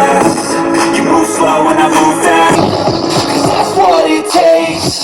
fast. You move slow and I move fast. 'Cause that's what it takes.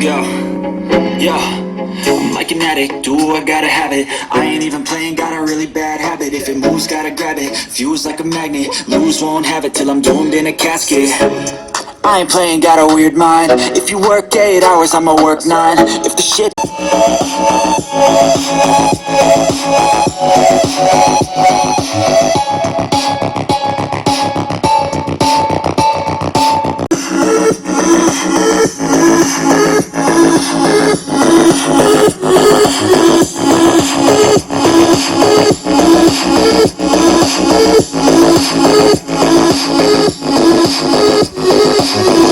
Yo, yeah, I'm like an addict, do I gotta have it. I ain't even playing, got a really bad habit. If it moves, gotta grab it, fuse like a magnet. Lose, won't have it till I'm doomed in a casket. I ain't playing, got a weird mind. If you work 8 hours, I'ma work 9. If the shit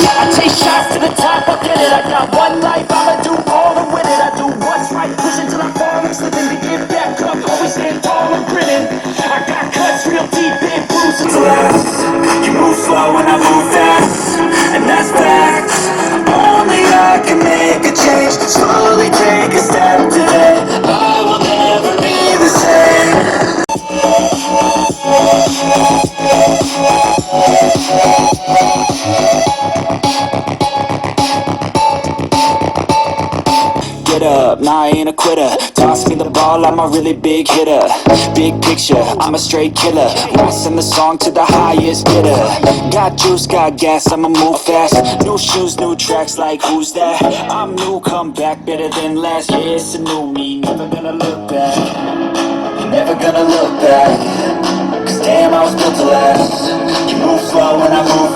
I take shots to the top, I'll get it. I got one life, I'ma do all the with it. I do what's right, push until I fall, I'm slipping to get back up. Always stand tall, I'm grinning. I got cuts real deep in bruises. You move slow and I move fast, and that's fact. Only I can make a change. Slowly take a step today. I will never be the same. Get up, nah, I ain't a quitter. Toss me the ball, I'm a really big hitter. Big picture, I'm a straight killer. Rising the song to the highest bidder. Got juice, got gas, I'ma move fast. New shoes, new tracks, like who's that? I'm new, come back, better than last. Yeah, it's a new me, never gonna look back. Never gonna look back. Cause damn, I was built to last. You move slow and I move